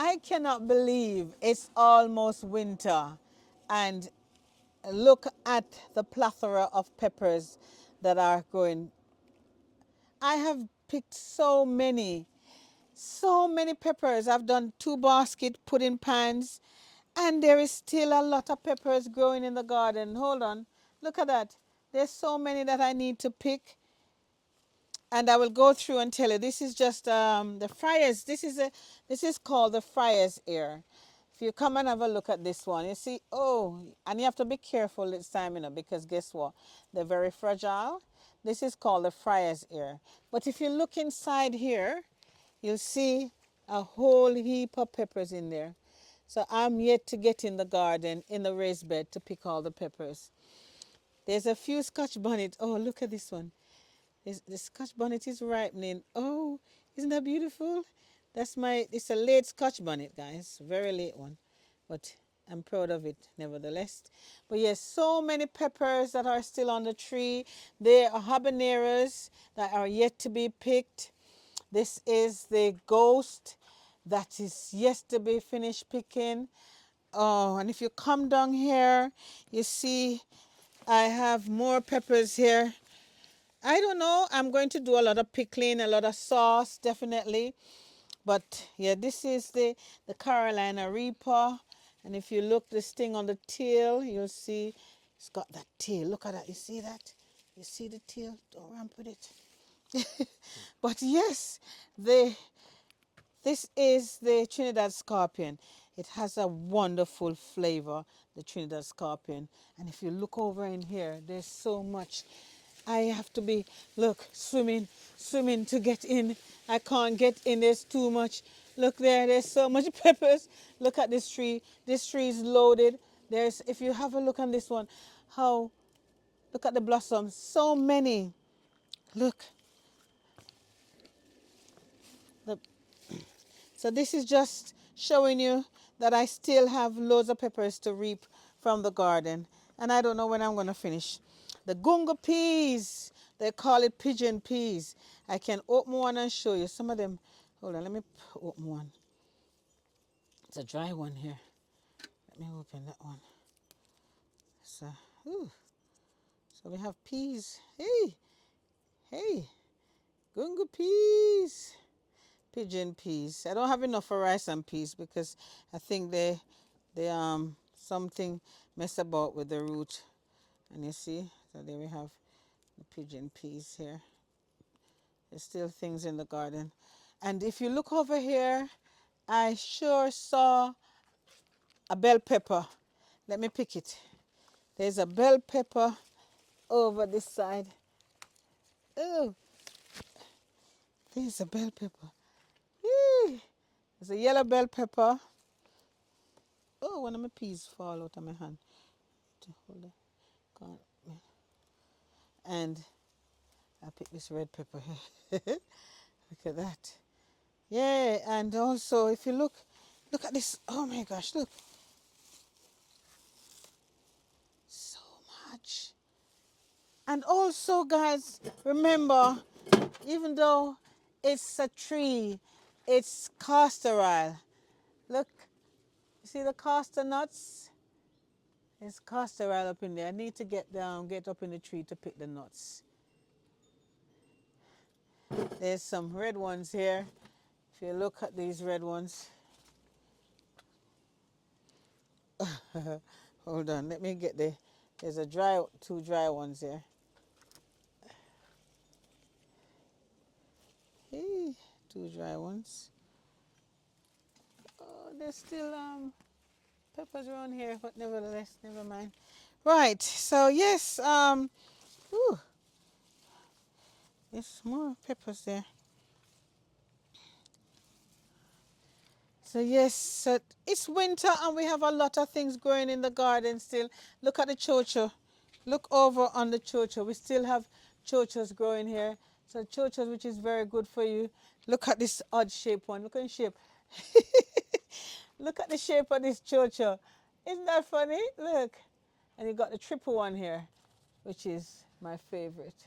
I cannot believe it's almost winter, and look at the plethora of peppers that are growing. I have picked so many peppers. I've done 2 baskets, put in pans, and there is still a lot of peppers growing in the garden. Hold on, look at that. There's so many that I need to pick, and I will go through and tell you. This is just the friars. This is called the friar's ear. If you come and have a look at this one, you see, oh, and you have to be careful this time, because guess what? They're very fragile. This is called the friar's ear. But if you look inside here, you'll see a whole heap of peppers in there. So I'm yet to get in the garden, in the raised bed, to pick all the peppers. There's a few Scotch bonnet. Oh, look at this one. The Scotch bonnet is ripening. Oh, isn't that beautiful? It's a late Scotch bonnet, guys. Very late one. But I'm proud of it nevertheless. But yes, so many peppers that are still on the tree. There are habaneros that are yet to be picked. This is the ghost that is yet to be finished picking. Oh, and if you come down here, you see I have more peppers here. I don't know. I'm going to do a lot of pickling, a lot of sauce, definitely. But yeah, this is the Carolina Reaper. And if you look this thing on the tail, you'll see it's got that tail. Look at that. You see that? You see the tail? Don't ramp with it. But yes, this is the Trinidad Scorpion. It has a wonderful flavor, the Trinidad Scorpion. And if you look over in here, there's so much. I have to be, look, swimming to get in. I can't get in, there's too much. Look there, there's so much peppers. Look at this tree. This tree is loaded. If you have a look on this one, look at the blossoms. So many. Look. The, so this is just showing you that I still have loads of peppers to reap from the garden. And I don't know when I'm going to finish. The gungo peas, they call it pigeon peas. I can open one and show you. Some of them, hold on, let me open one. It's a dry one here. Let me open that one. So, so we have peas. Hey, gungo peas. Pigeon peas. I don't have enough for rice and peas because I think they something mess about with the root. And you see, so there we have the pigeon peas here. There's still things in the garden. And if you look over here, I sure saw a bell pepper. Let me pick it. There's a bell pepper over this side. Oh, there's a bell pepper. Eee. There's a yellow bell pepper. Oh, one of my peas fall out of my hand. Hold on. And I picked this red pepper here. Look at that. Yeah, and also if you look at this. Oh my gosh, look. So much. And also, guys, remember, even though it's a tree, it's castor oil. Look, you see the castor nuts? There's castor oil up in there. I need to get up in the tree to pick the nuts. There's some red ones here. If you look at these red ones. Hold on, let me get there's two dry ones here. Hey, two dry ones. Oh, there's still peppers around here, but nevertheless, never mind. Right, so yes, there's more peppers there. So yes, so it's winter and we have a lot of things growing in the garden still. Look at the chocho. Look over on the chocho. We still have chochos growing here. So chochos, which is very good for you. Look at this odd shape one. Look at the shape. Look at the shape of this chocho. Isn't that funny? Look. And you got the triple one here, which is my favorite.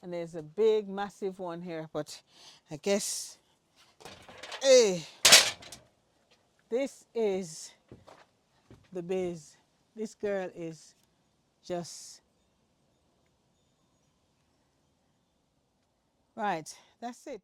And there's a big, massive one here, but I guess, hey, This is the biz. This girl is just right. That's it.